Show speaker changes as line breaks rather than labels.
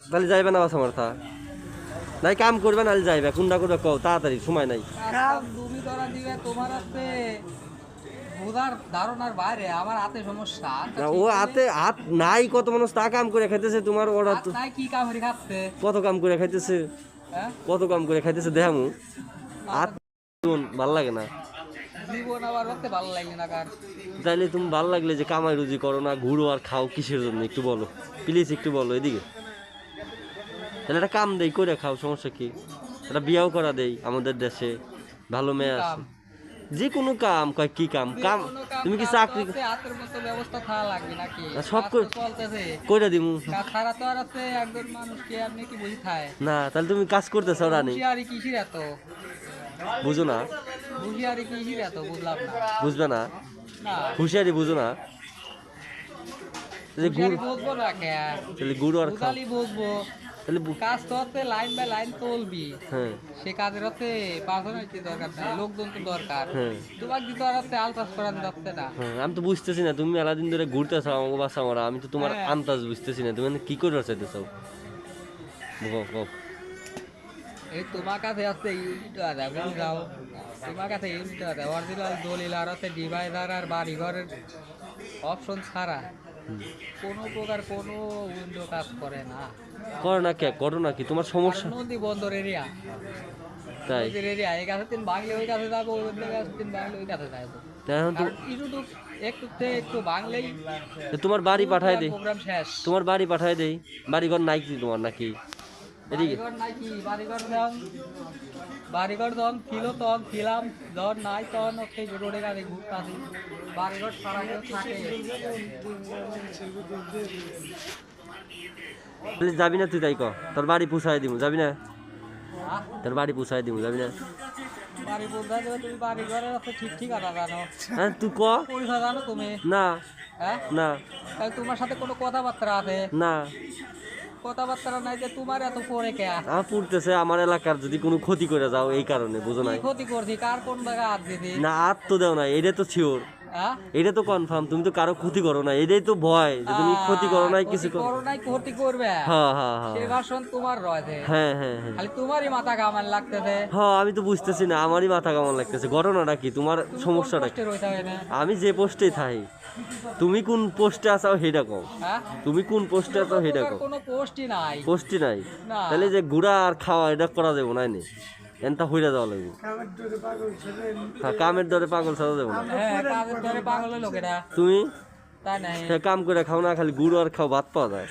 তাহলে যাইবে না বাসা মারতা নাই কাম করবে নাহলে যাইবে কোনটা করবে কও তাড়াতাড়ি সময় নাই
তুমি ধরা দিবে তোমার হাতে বোঝার ধারণার বাইরে আমার হাতে সমস্যা
না, ও হাত নাই কত মানুষ তা কাম করে খাইতেছে তোমার ওরা তো
নাই কি কাম করে খাচ্ছে
কত কাম করে খাইতেছে
হ্যাঁ
কত কাম করে খাইতেছে দেখামু হাত ভাল লাগে না
জীবন আবার রাখতে ভালো লাগে না কার
তাইলে তুমি ভাল লাগলে যে কামাই রুজি করো না ঘুরো আর খাও কিসের জন্য একটু বলো প্লিজ একটু বলো এদিকে তাহলে একটা কাম দেই করে খাও সমস্যা কি একটা বিয়াও করা দেই আমাদের দেশে ভালো মেয়ে আছে যে কোনো কাম কয় কি কাম কাম তুমি কি চাকরি
হাতের মতো ব্যবস্থা থাকা লাগবে নাকি
সব
চলতেছে
কইরা দিমু
খারা তো আর আছে একজন মানুষকে আপনি কি বুঝি খায়
না তাহলে তুমি কাজ করতেছো রানি
হুঁশিয়ারি কিসির এত
বুঝো না
হুঁশিয়ারি কিসির এত বুঝলাম না
বুঝবে না
না
হুঁশিয়ারি বুঝো না যে গুড়
হুঁশিয়ারি বুঝবো না কে
তাহলে গুড় আর খাও
বুঝালি বুঝবো
তাহলে
কাজ তো হচ্ছে লাইন বাই লাইন তুলবি
হ্যাঁ
সে কাজের হচ্ছে পাঁচজনের কি দরকার নেই লোকজন তো দরকার
হ্যাঁ
তোমাকে দিতে আর হচ্ছে আলতাস করান যাচ্ছে না
হ্যাঁ আমি তো বুঝতেছি না তুমি মেলা দিন ধরে ঘুরতেছো আমাকে বাসা মারা আমি তো তোমার
হ্যাঁ।
আন্দাজ বুঝতেছি না তুমি কি করে চাইতেছো
এই তোমার কাছে আছে ইউনিট আছে বুঝাও তোমার কাছে ইউনিট আছে অরিজিনাল দলিল আর হচ্ছে ডিভাইডার আর বাড়ি ঘরের অপশন ছাড়া কোনো প্রকার কোনো উইন্ডো কাজ করে না
করো না কে করো না কি তোমার সমস্যা
নদী বন্দর এরিয়া
তাই
নদীর এরিয়া এই কাছে তিন বাংলে ওই কাছে যাবো ওই কাছে তিন বাংলে ওই কাছে যাবো
তাই এখন তো
ইউটিউব একটু থেকে একটু বাংলেই
তোমার বাড়ি পাঠায় দেই
প্রোগ্রাম শেষ
তোমার বাড়ি পাঠায় দেই বাড়িঘর নাই কি তোমার নাকি এদিকে
বাড়িঘর নাই কি বাড়িঘর যখন ছিল তখন ছিলাম যখন নাই তখন হচ্ছে রোডে গাড়ি ঘুরতে আসি বাড়িঘর সারা কেউ থাকে
তাহলে যাবি না তুই তাই ক তোর বাড়ি পুষায় দিব যাবি না
আহ,
তোর বাড়ি পুষায় দিব যাবি না
বাড়ি বলতে দেবে তুমি বাড়িঘরে হচ্ছে ঠিক ঠিকানা জানো
হ্যাঁ তুই ক
পরিচয় জানো তুমি
না
হ্যাঁ
না
তাহলে তোমার সাথে কোনো কথাবার্তা আছে
না
কথাবার্তা নাই যে তোমার এত পরে কে
আমার পড়তেছে আমার এলাকার যদি কোনো ক্ষতি করে যাও এই কারণে বুঝো নাই
কি ক্ষতি করছি কার কোন জায়গায় হাত দিদি
না আর তো দেও না এটা তো শিওর
হ্যাঁ
এটা তো কনফার্ম তুমি তো কারো ক্ষতি করো না এটাই তো ভয় যে তুমি ক্ষতি করো নাই কিছু করো
করো নাই ক্ষতি করবে
হ্যাঁ হ্যাঁ হ্যাঁ
সে ভাষণ তোমার রয়েছে
হ্যাঁ হ্যাঁ হ্যাঁ
খালি তোমারই মাথা কামান লাগতেছে
হ্যাঁ আমি তো বুঝতেছি না আমারই মাথা কেমন লাগতেছে ঘটনাটা কি তোমার সমস্যাটা কি
কষ্টে রইতে হবে না
আমি যে পোস্টে থাকি তুমি কোন পোস্টে আছো সেটা কও
হ্যাঁ
তুমি কোন পোস্টে আছো সেটা কও
কোনো পোস্টই নাই
পোস্টই নাই
না
তাহলে যে ঘুরা আর খাওয়া এটা করা যাবো না নে এনটা হইরা যাওয়া লাগবে হ্যাঁ কামের দরে পাগল ছাড়া যাবো না
হ্যাঁ কাজের ধরে পাগলের লোকেরা
তুমি
তাই নাই
কাম করে খাও না খালি গুড় আর খাও ভাত পাওয়া যায়